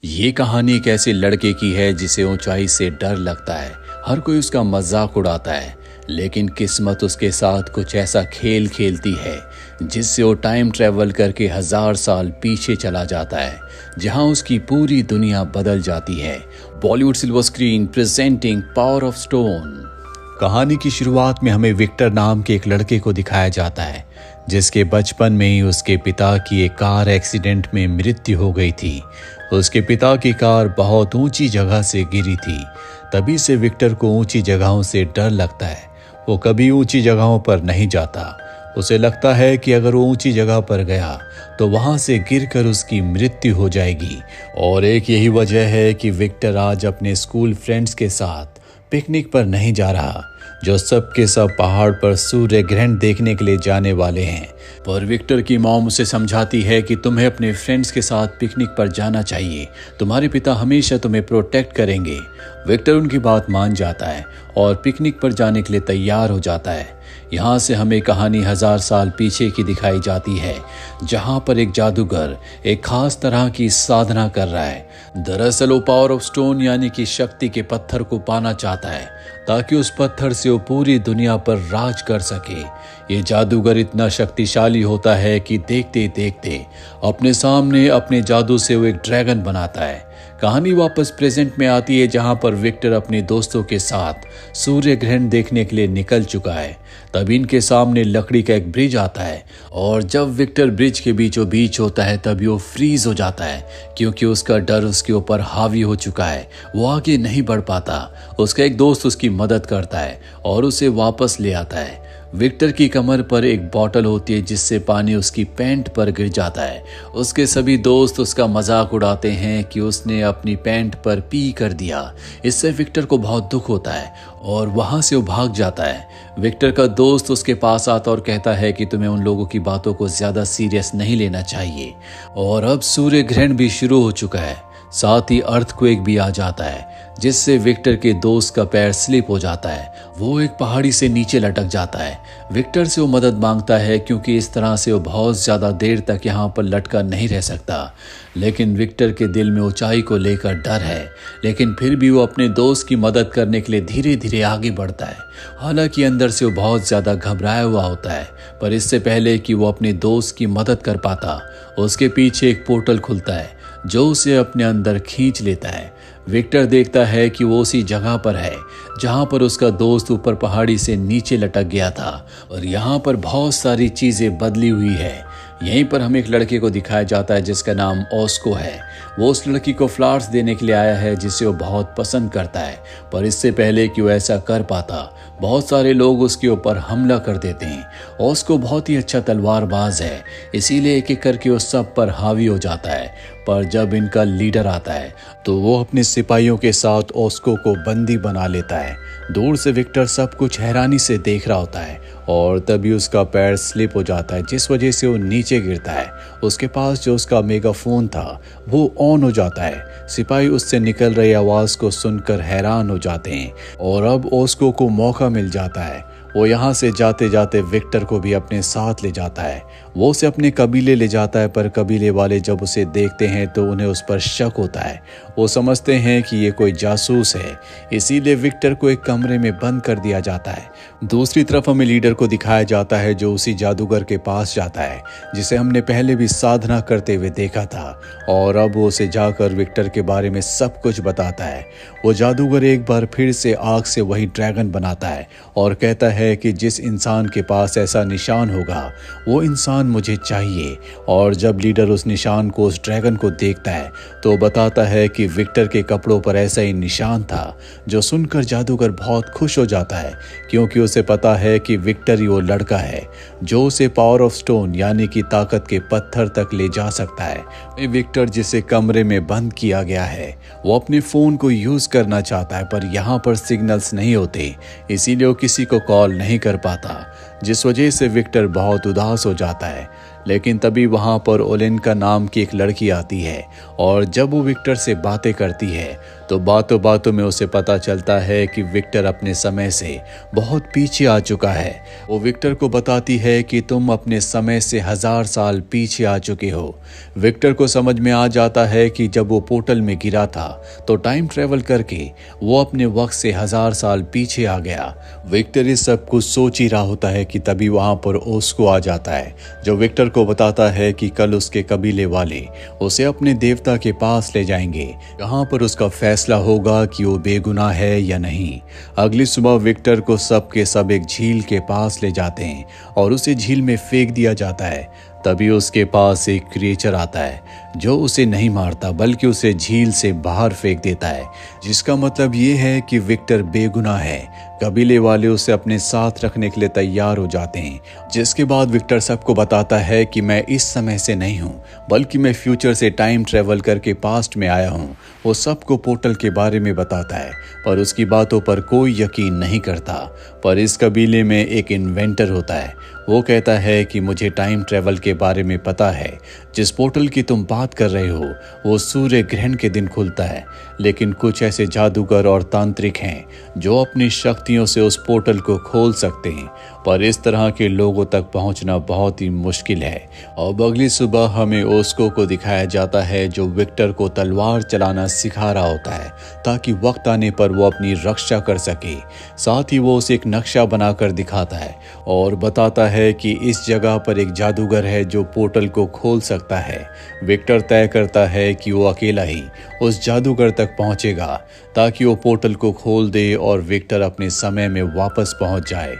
ये कहानी एक ऐसे लड़के की है जिसे ऊंचाई से डर लगता है। हर कोई उसका मजाक उड़ाता है, लेकिन किस्मत उसके साथ कुछ ऐसा खेल खेलती है जिससे वो टाइम ट्रेवल करके 1000 साल पीछे चला जाता है, जहां उसकी पूरी दुनिया बदल जाती है। Bollywood silver screen presenting power of stone. कहानी की शुरुआत में हमें विक्टर नाम के एक लड़के को दिखाया जाता है, जिसके बचपन में ही उसके पिता की एक कार एक्सीडेंट में मृत्यु हो गई थी। उसके पिता की कार बहुत ऊंची जगह से गिरी थी। तभी से विक्टर को ऊंची जगहों से डर लगता है। वो कभी ऊंची जगहों पर नहीं जाता। उसे लगता है कि अगर वो ऊंची जगह पर गया तो वहां से गिरकर उसकी मृत्यु हो जाएगी। और एक यही वजह है कि विक्टर आज अपने स्कूल फ्रेंड्स के साथ पिकनिक पर नहीं जा रहा, जो सब के सब पहाड़ पर सूर्य ग्रहण देखने के लिए जाने वाले हैं। पर विक्टर की मॉम उसे समझाती है कि तुम्हें अपने फ्रेंड्स के साथ पिकनिक पर जाना चाहिए, तुम्हारे पिता हमेशा तुम्हें प्रोटेक्ट करेंगे। विक्टर उनकी बात मान जाता है और पिकनिक पर जाने के लिए तैयार हो जाता है। यहाँ से हमें कहानी 1000 साल पीछे की दिखाई जाती है, जहाँ पर एक जादूगर एक खास तरह की साधना कर रहा है। दरअसल वो पावर ऑफ स्टोन यानी कि शक्ति के पत्थर को पाना चाहता है, ताकि उस पत्थर से वो पूरी दुनिया पर राज कर सके। ये जादूगर इतना शक्तिशाली होता है कि देखते देखते अपने सामने अपने जादू से वो एक ड्रैगन बनाता है। कहानी वापस प्रेजेंट में आती है, जहां पर विक्टर अपने दोस्तों के साथ सूर्य ग्रहण देखने के लिए निकल चुका है। तब इनके सामने लकड़ी का एक ब्रिज आता है, और जब विक्टर ब्रिज के बीचों बीच होता है तभी वो फ्रीज हो जाता है, क्योंकि उसका डर उसके ऊपर हावी हो चुका है। वो आगे नहीं बढ़ पाता। उसका एक दोस्त उसकी मदद करता है और उसे वापस ले आता है। विक्टर की कमर पर एक बॉटल होती है, जिससे पानी उसकी पैंट पर गिर जाता है। उसके सभी दोस्त उसका मजाक उड़ाते हैं कि उसने अपनी पैंट पर पी कर दिया। इससे विक्टर को बहुत दुख होता है और वहां से वो भाग जाता है। विक्टर का दोस्त उसके पास आता और कहता है कि तुम्हें उन लोगों की बातों को ज्यादा सीरियस नहीं लेना चाहिए। और अब सूर्य ग्रहण भी शुरू हो चुका है, साथ ही अर्थक्वेक भी आ जाता है, जिससे विक्टर के दोस्त का पैर स्लिप हो जाता है। वो एक पहाड़ी से नीचे लटक जाता है। विक्टर से वो मदद मांगता है, क्योंकि इस तरह से वो बहुत ज्यादा देर तक यहाँ पर लटका नहीं रह सकता। लेकिन विक्टर के दिल में ऊंचाई को लेकर डर है, लेकिन फिर भी वो अपने दोस्त की मदद करने के लिए धीरे धीरे आगे बढ़ता है। हालांकि अंदर से वो बहुत ज्यादा घबराया हुआ होता है, पर इससे पहले कि वो अपने दोस्त की मदद कर पाता, उसके पीछे एक पोर्टल खुलता है जो उसे अपने अंदर खींच लेता है। विक्टर देखता है कि वो उसी जगह पर है जहां पर उसका दोस्त ऊपर पहाड़ी से नीचे लटक गया था, और यहाँ पर बहुत सारी चीजें बदली हुई है। यहीं पर हमें एक लड़के को दिखाया जाता है जिसका नाम ओस्को है। वो उस लड़की को फ्लावर्स देने के लिए आया है, जिसे वो बहुत पसंद करता है। पर इससे पहले कि वो ऐसा कर पाता, बहुत सारे लोग उसके ऊपर हमला कर देते हैं। ओस्को बहुत ही अच्छा तलवारबाज है, इसीलिए एक एक करके वो सब पर हावी हो जाता है। पर जब इनका लीडर आता है तो वो अपने सिपाहियों के साथ ओस्को को बंदी बना लेता है। दूर से विक्टर सब कुछ हैरानी से देख रहा होता है, और तभी उसका पैर स्लिप हो जाता है, जिस वजह से वो नीचे गिरता है। उसके पास जो उसका मेगाफोन था वो ऑन हो जाता है। सिपाही उससे निकल रही आवाज को सुनकर हैरान हो जाते हैं, और अब ओस्को को मौका मिल जाता है। वो यहाँ से जाते जाते विक्टर को भी अपने साथ ले जाता है। वो उसे अपने कबीले ले जाता है, पर कबीले वाले जब उसे देखते हैं तो उन्हें उस पर शक होता है। वो समझते हैं कि ये कोई जासूस है, इसीलिए विक्टर को एक कमरे में बंद कर दिया जाता है। दूसरी तरफ हमें लीडर को दिखाया जाता है, जो उसी जादूगर के पास जाता है जिसे हमने पहले भी साधना करते हुए देखा था, और अब वो उसे जाकर विक्टर के बारे में सब कुछ बताता है। वो जादूगर एक बार फिर से आग से वही ड्रैगन बनाता है और कहता है कि जिस इंसान के पास ऐसा निशान होगा वो इंसान मुझे चाहिए। और जब लीडर उस निशान को, उस ड्रैगन को देखता है तो बताता है कि विक्टर के कपड़ों पर ऐसा ही निशान था, जो सुनकर जादूगर बहुत खुश हो जाता है, क्योंकि उसे पता है कि विक्टर ही वो लड़का है जो उसे पावर ऑफ स्टोन यानी कि ताकत के पत्थर तक ले जा सकता है। विक्टर जिसे कमरे में बंद किया गया है, वो अपने फोन को यूज करना चाहता है, पर यहाँ पर सिग्नल्स नहीं होते, इसीलिए वो किसी को कॉल नहीं कर पाता, जिस वजह से विक्टर बहुत उदास हो जाता है। लेकिन तभी वहाँ पर ओलेनका नाम की एक लड़की आती है और जब वो विक्टर से बातें करती है तो बातों बातों में उसे पता चलता है कि विक्टर अपने समय से बहुत पीछे आ चुका है। वो विक्टर को बताती है कि तुम अपने समय से 1000 साल पीछे आ चुके हो। विक्टर को समझ में आ जाता है कि जब वो पोर्टल में गिरा था तो टाइम ट्रेवल करके वो अपने वक्त से 1000 साल पीछे आ गया। विक्टर इस सब कुछ सोच ही रहा होता है कि तभी वहां पर ओस्को आ जाता है, जो विक्टर को बताता है कि कल उसके कबीले वाले उसे अपने देवता के पास ले जाएंगे, जहां पर उसका फैसला होगा कि वो बेगुनाह है या नहीं। अगली सुबह विक्टर को सब के सब एक झील के पास ले जाते हैं और उसे झील में फेंक दिया जाता है। तभी उसके पास एक क्रिएचर आता है जो उसे नहीं मारता बल्कि उसे झील से बाहर फेंक देता है, जिसका मतलब ये है कि विक्टर बेगुनाह है। कबीले वाले उसे अपने साथ रखने के लिए तैयार हो जाते हैं, जिसके बाद विक्टर सबको बताता है कि मैं इस समय से नहीं हूँ बल्कि मैं फ्यूचर से टाइम ट्रेवल करके पास्ट में आया हूँ। वो सबको पोर्टल के बारे में बताता है पर उसकी बातों पर कोई यकीन नहीं करता। पर इस कबीले में एक इन्वेंटर होता है, वो कहता है कि मुझे टाइम ट्रेवल के बारे में पता है। जिस पोर्टल की तुम बात कर रहे हो वो सूर्य ग्रहण के दिन खुलता है, लेकिन कुछ ऐसे जादूगर और तांत्रिक हैं जो अपनी शक्तियों से उस पोर्टल को खोल सकते हैं, पर इस तरह के लोगों तक पहुंचना बहुत ही मुश्किल है। अब अगली सुबह हमें ओस्को को दिखाया जाता है जो विक्टर को तलवार चलाना सिखा रहा होता है ताकि वक्त आने पर वो अपनी रक्षा कर सके। साथ ही वो उसे एक नक्शा बनाकर दिखाता है और बताता है कि इस जगह पर एक जादूगर है जो पोर्टल को खोल सकता है। विक्टर तय करता है कि वो अकेला ही उस जादूगर तक पहुंचेगा ताकि वो पोर्टल को खोल दे और विक्टर अपने समय में वापस पहुंच जाए।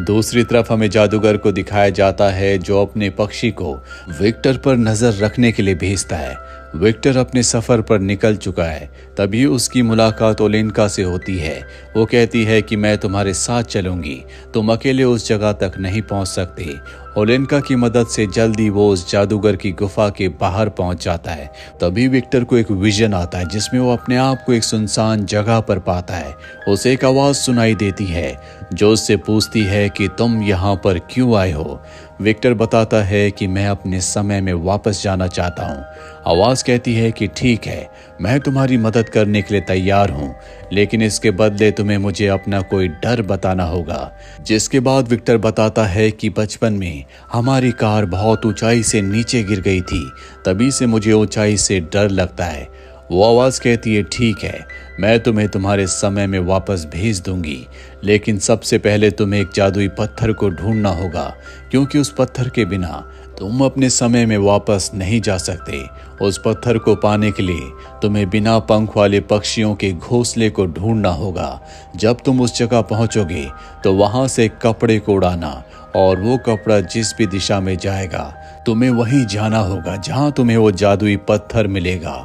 दूसरी तरफ हमें जादूगर को दिखाया जाता है जो अपने पक्षी को विक्टर पर नजर रखने के लिए भेजता है। विक्टर अपने सफर पर निकल चुका है, तभी उसकी मुलाकात ओलेनका से होती है। वो कहती है कि मैं तुम्हारे साथ चलूंगी, तुम अकेले उस जगह तक नहीं पहुंच सकते। ओलेनका की मदद से जल्दी वो उस जादूगर की गुफा के बाहर पहुंच जाता है। तभी विक्टर को एक विजन आता है जिसमें वो अपने आप को एक सुनसान जगह पर पाता है। उसे एक आवाज सुनाई देती है जो उससे पूछती है कि तुम यहाँ पर क्यों आए हो। विक्टर बताता है कि मैं अपने समय में वापस जाना चाहता हूँ। आवाज कहती है कि ठीक है, मैं तुम्हारी मदद करने के लिए तैयार हूँ, लेकिन इसके बदले तुम्हें मुझे अपना कोई डर बताना होगा। जिसके बाद विक्टर बताता है कि बचपन में हमारी कार बहुत ऊंचाई से नीचे गिर गई थी, तभी से मुझे ऊंचाई से डर लगता है। वो आवाज कहती है ठीक है, मैं तुम्हें तुम्हारे समय में वापस भेज दूंगी, लेकिन सबसे पहले तुम्हें एक जादुई पत्थर को ढूंढना होगा, क्योंकि उस पत्थर के बिना तुम अपने समय में वापस नहीं जा सकते। उस पत्थर को पाने के लिए तुम्हें बिना पंख वाले पक्षियों के घोंसले को ढूंढना होगा। जब तुम उस जगह पहुंचोगे तो वहां से कपड़े को उड़ाना और वो कपड़ा जिस भी दिशा में जाएगा तुम्हें वहीं जाना होगा जहां तुम्हें वो जादुई पत्थर मिलेगा।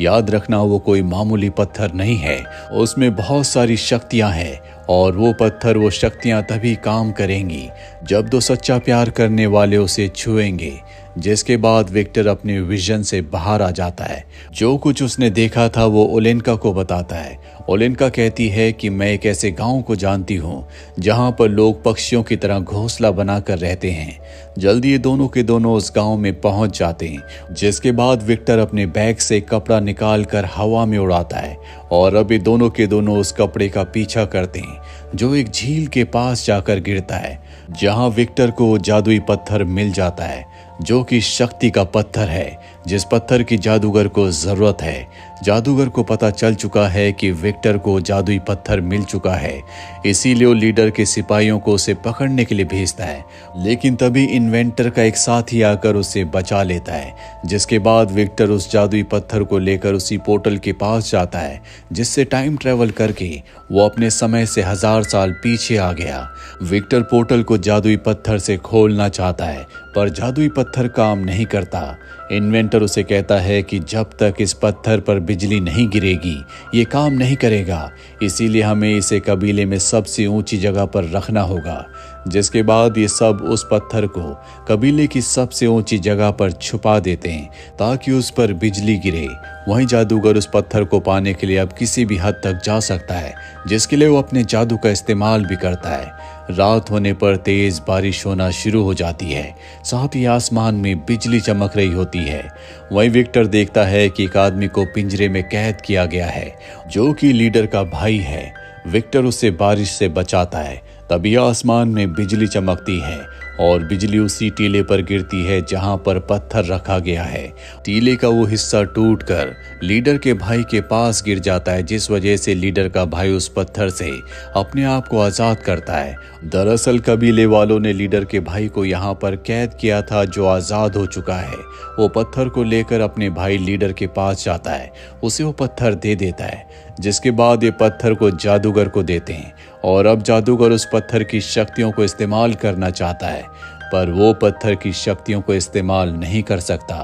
याद रखना वो कोई मामूली पत्थर नहीं है, उसमें बहुत सारी शक्तियां हैं और वो पत्थर वो शक्तियां तभी काम करेंगी जब दो सच्चा प्यार करने वाले उसे छुएंगे। जिसके बाद विक्टर अपने विजन से बाहर आ जाता है। जो कुछ उसने देखा था वो ओलेनका को बताता है। ओलेनका कहती है कि मैं एक ऐसे गांव को जानती हूँ जहाँ पर लोग पक्षियों की तरह घोंसला बनाकर रहते हैं। जल्दी ये दोनों के दोनों उस गांव में पहुंच जाते हैं। जिसके बाद विक्टर अपने बैग से कपड़ा निकाल कर हवा में उड़ाता है और अब ये दोनों के दोनों उस कपड़े का पीछा करते हैं जो एक झील के पास जाकर गिरता है, जहां विक्टर को जादुई पत्थर मिल जाता है जो कि शक्ति का पत्थर है, जिस पत्थर की जादूगर को जरूरत है। जादूगर को पता चल चुका है कि विक्टर को जादुई पत्थर मिल चुका है, इसीलिए वो लीडर के सिपाहियों को उसे पकड़ने के लिए भेजता है। लेकिन तभी इन्वेंटर का एक साथी आकर उसे बचा लेता है। जिसके बाद विक्टर उस जादुई पत्थर को लेकर उसी पोर्टल के पास जाता है जिससे टाइम ट्रेवल करके वो अपने समय से 1000 साल पीछे आ गया। विक्टर पोर्टल को जादुई पत्थर से खोलना चाहता है पर जादुई पत्थर काम नहीं करता। इन्वेंटर उसे कहता है कि जब तक इस पत्थर पर बिजली नहीं गिरेगी ये काम नहीं करेगा, इसीलिए हमें इसे कबीले में सबसे ऊंची जगह पर रखना होगा। जिसके बाद ये सब उस पत्थर को कबीले की सबसे ऊंची जगह पर छुपा देते हैं ताकि उस पर बिजली गिरे। वहीं जादूगर उस पत्थर को पाने के लिए अब किसी भी हद तक जा सकता है, जिसके लिए वो अपने जादू का इस्तेमाल भी करता है। रात होने पर तेज बारिश होना शुरू हो जाती है, साथ ही आसमान में बिजली चमक रही होती है। वहीं विक्टर देखता है कि एक आदमी को पिंजरे में कैद किया गया है, जो कि लीडर का भाई है। विक्टर उसे बारिश से बचाता है। तभी आसमान में बिजली चमकती है और बिजली उसी टीले पर गिरती है जहां पर पत्थर रखा गया है। टीले का वो हिस्सा टूटकर लीडर के भाई के पास गिर जाता है, जिस वजह से लीडर का भाई उस पत्थर से अपने आप को आजाद करता है। दरअसल कबीले वालों ने लीडर के भाई को यहाँ पर कैद किया था, जो आजाद हो चुका है। वो पत्थर को लेकर अपने भाई लीडर के पास जाता है, उसे वो पत्थर दे देता है, जिसके बाद ये पत्थर को जादूगर को देते हैं। और अब जादूगर उस पत्थर की शक्तियों को इस्तेमाल करना चाहता है, पर वो पत्थर की शक्तियों को इस्तेमाल नहीं कर सकता,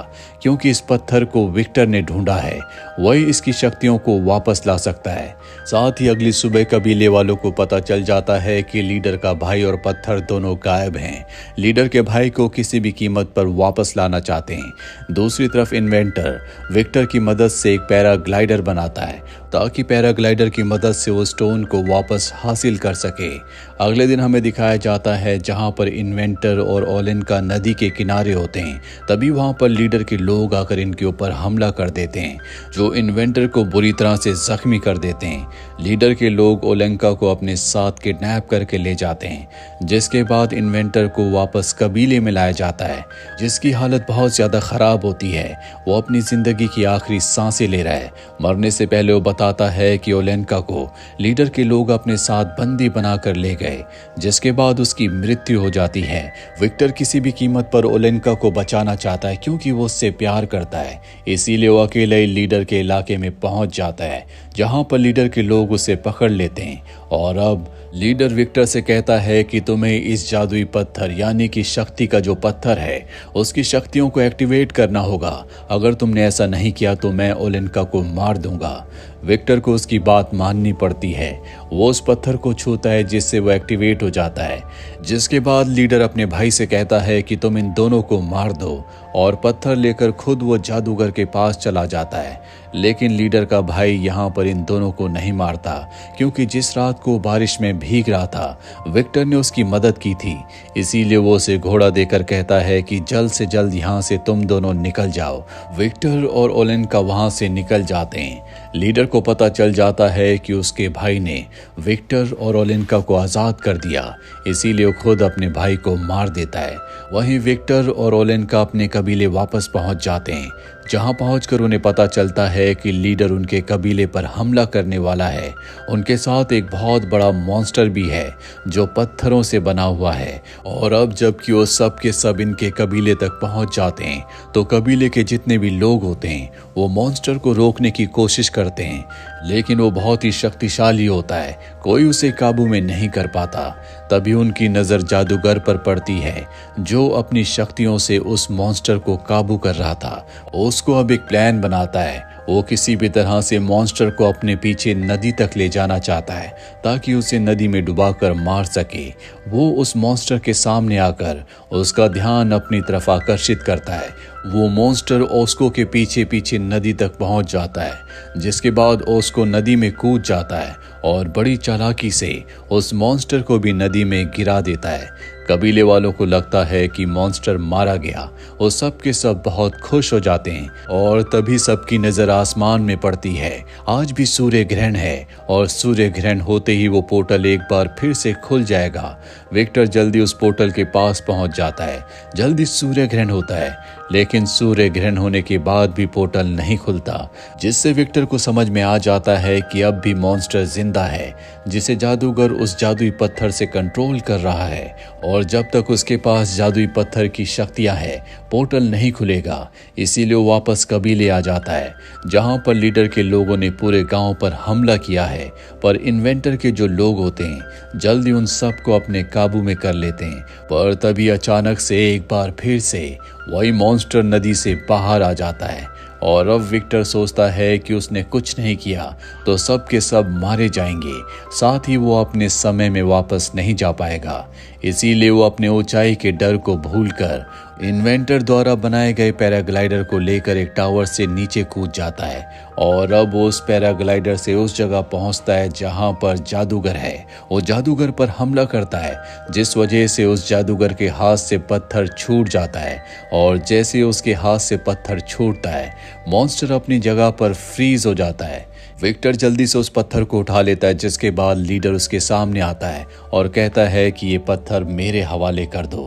क्योंकि इस पत्थर को विक्टर ने ढूंढा है, वही इसकी शक्तियों को वापस ला सकता है। साथ ही अगली सुबह कबीले वालों को पता चल जाता है कि लीडर का भाई और पत्थर दोनों गायब हैं। लीडर के भाई को किसी भी कीमत पर वापस लाना चाहते हैं। दूसरी तरफ इन्वेंटर विक्टर की मदद से एक पैराग्लाइडर बनाता है, ताकि पैराग्लाइडर की मदद से वो स्टोन को वापस हासिल कर सके। अगले दिन हमें दिखाया जाता है जहां पर इन्वेंटर और ओलेन्का नदी के किनारे होते हैं। तभी वहां पर लीडर के लोग आकर इनके ऊपर हमला कर देते हैं, जो इन्वेंटर को बुरी तरह से जख्मी कर देते हैं। लीडर के लोग ओलेन्का को अपने साथ किडनैप करके ले जाते हैं, जिसके बाद इन्वेंटर को वापस कबीले में लाया जाता है, जिसकी हालत बहुत ज्यादा खराब होती है। वो अपनी जिंदगी की आखिरी सांसें ले रहा है। मरने से पहले वो बताता है कि ओलेन्का को लीडर के लोग अपने साथ बंदी बनाकर ले गए, जिसके बाद उसकी मृत्यु हो जाती है। विक्टर किसी भी कीमत पर ओलेन्का को बचाना चाहता है, क्योंकि वो उससे प्यार करता है। इसीलिए वो अकेले लीडर के इलाके में पहुंच जाता है, जहां पर लीडर के लोग उसे पकड़ लेते हैं। और अब लीडर विक्टर से कहता है कि तुम्हें इस जादुई पत्थर यानी कि शक्ति का जो पत्थर है, उसकी शक्तियों को एक्टिवेट करना होगा। अगर तुमने ऐसा नहीं किया तो मैं ओलेन्का को मार दूंगा। विक्टर को उसकी बात माननी पड़ती है। वो उस पत्थर को छूता है, जिससे वो एक्टिवेट हो जाता है। जिसके बाद लीडर अपने भाई से कहता है कि तुम इन दोनों को मार दो, और पत्थर लेकर खुद वो जादूगर के पास चला जाता है। लेकिन लीडर का भाई यहाँ पर इन दोनों को नहीं मारता, क्योंकि जिस रात को बारिश में भीग रहा था विक्टर ने उसकी मदद की थी। इसीलिए वो उसे घोड़ा देकर कहता है कि जल्द से जल्द यहाँ से तुम दोनों निकल जाओ। विक्टर और ओलेन्का वहाँ से निकल जाते हैं। लीडर को पता चल जाता है कि उसके भाई ने विक्टर और ओलेन्का को आज़ाद कर दिया, इसीलिए वो खुद अपने भाई को मार देता है। वहीं विक्टर और ओलेन्का अपने कबीले वापस पहुंच जाते हैं, जहां पहुंचकर उन्हें पता चलता है कि लीडर उनके कबीले पर हमला करने वाला है। उनके साथ एक बहुत बड़ा मॉन्स्टर भी है, जो पत्थरों से बना हुआ है। और अब जबकि वो सब के सब इनके कबीले तक पहुंच जाते हैं, तो कबीले के जितने भी लोग होते हैं वो मॉन्स्टर को रोकने की कोशिश करते हैं, लेकिन वो बहुत ही शक्तिशाली होता है, कोई उसे काबू में नहीं कर पाता। तभी उनकी नज़र जादूगर पर पड़ती है, जो अपनी शक्तियों से उस मॉन्स्टर को काबू कर रहा था। उसको अब एक प्लान बनाता है। वो किसी भी तरह से मॉन्स्टर को अपने पीछे नदी तक ले जाना चाहता है, ताकि उसे नदी में डुबाकर मार सके। वो उस मॉन्स्टर के सामने आकर उसका ध्यान अपनी तरफ आकर्षित करता है। वो मॉन्स्टर ओस्को के पीछे पीछे नदी तक पहुंच जाता है, जिसके बाद ओस्को नदी में कूद जाता है और बड़ी चालाकी से उस मॉन्स्टर को भी नदी में गिरा देता है। कबीले वालों को लगता है कि मॉन्स्टर मारा गया। वो सब के सब बहुत खुश हो जाते हैं, और तभी सबकी नजर आसमान में पड़ती है। आज भी सूर्य ग्रहण है, और सूर्य ग्रहण होते ही वो पोर्टल एक बार फिर से खुल जाएगा। विक्टर जल्दी उस पोर्टल के पास पहुंच जाता है। जल्दी सूर्य ग्रहण होता है, लेकिन सूर्य ग्रहण होने के बाद भी पोर्टल नहीं खुलता, जिससे विक्टर को समझ में आ जाता है कि अब भी मॉन्स्टर जिंदा है, जिसे जादूगर उस जादुई पत्थर से कंट्रोल कर रहा है। और जब तक उसके पास जादुई पत्थर की शक्तियां हैं, पोर्टल नहीं खुलेगा। इसीलिए वो वापस कबीले आ जाता है, जहां पर लीडर के लोगों ने पूरे गांव पर हमला किया है। पर इन्वेंटर के जो लोग होते हैं जल्दी उन सब को अपने काबू में कर लेते हैं। पर तभी अचानक से एक बार फिर से वही मॉन्स्टर नदी से बाहर आ जाता है, और अब विक्टर सोचता है कि उसने कुछ नहीं किया तो सब के सब मारे जाएंगे, साथ ही वो अपने समय में वापस नहीं जा पाएगा। इसीलिए वो अपने ऊंचाई के डर को भूलकर इन्वेंटर द्वारा बनाए गए पैराग्लाइडर को लेकर एक टावर से नीचे कूद जाता है और अब वो उस पैराग्लाइडर से उस जगह पहुंचता है जहां पर जादूगर है। वो जादूगर पर हमला करता है, जिस वजह से उस जादूगर के हाथ से पत्थर छूट जाता है और जैसे उसके हाथ से पत्थर छूटता है मॉन्स्टर अपनी जगह पर फ्रीज हो जाता है। विक्टर जल्दी से उस पत्थर को उठा लेता है, जिसके बाद लीडर उसके सामने आता है और कहता है कि ये पत्थर मेरे हवाले कर दो,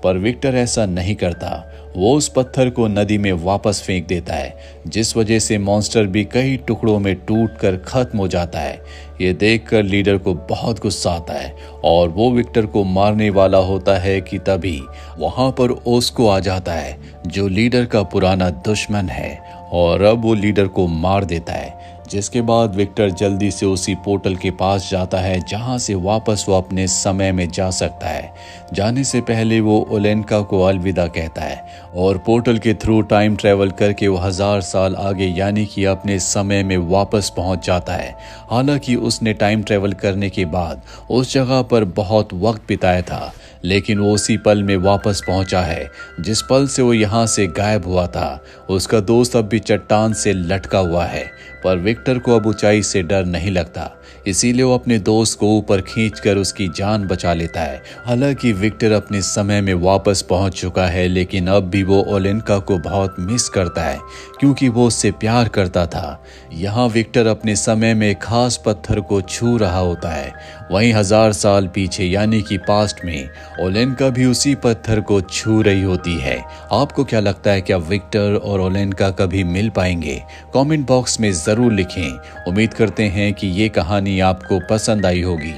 पर विक्टर ऐसा नहीं करता। वो उस पत्थर को नदी में वापस फेंक देता है, जिस वजह से मॉन्स्टर भी कई टुकड़ों में टूटकर खत्म हो जाता है। ये देखकर लीडर को बहुत गुस्सा आता है और वो विक्टर को मारने वाला होता है कि तभी वहां पर ओस्को आ जाता है, जो लीडर का पुराना दुश्मन है, और अब वो लीडर को मार देता है। जिसके बाद विक्टर जल्दी से उसी पोर्टल के पास जाता है जहां से वापस वो अपने समय में जा सकता है। जाने से पहले वो ओलेनका को अलविदा कहता है और पोर्टल के थ्रू टाइम ट्रेवल करके वो 1000 साल आगे यानी कि अपने समय में वापस पहुंच जाता है। हालांकि उसने टाइम ट्रेवल करने के बाद उस जगह पर बहुत वक्त बिताया था, लेकिन वो उसी पल में वापस पहुंचा है जिस पल से वो यहाँ से गायब हुआ था। उसका दोस्त अब भी चट्टान से लटका हुआ है, पर विक्टर को अब ऊंचाई से डर नहीं लगता, इसीलिए वो अपने दोस्त को ऊपर खींचकर उसकी जान बचा लेता है। हालांकि विक्टर अपने समय में वापस पहुंच चुका है, लेकिन अब भी वो ओलेनका को बहुत मिस करता है क्योंकि वो उससे प्यार करता था। यहाँ विक्टर अपने समय में खास पत्थर को छू रहा होता है, वहीं 1000 साल पीछे यानी कि पास्ट में ओलेनका भी उसी पत्थर को छू रही होती है। आपको क्या लगता है, क्या विक्टर और ओलेनका कभी मिल पाएंगे? कमेंट बॉक्स में जरूर लिखें। उम्मीद करते हैं कि ये कहानी आपको पसंद आई होगी।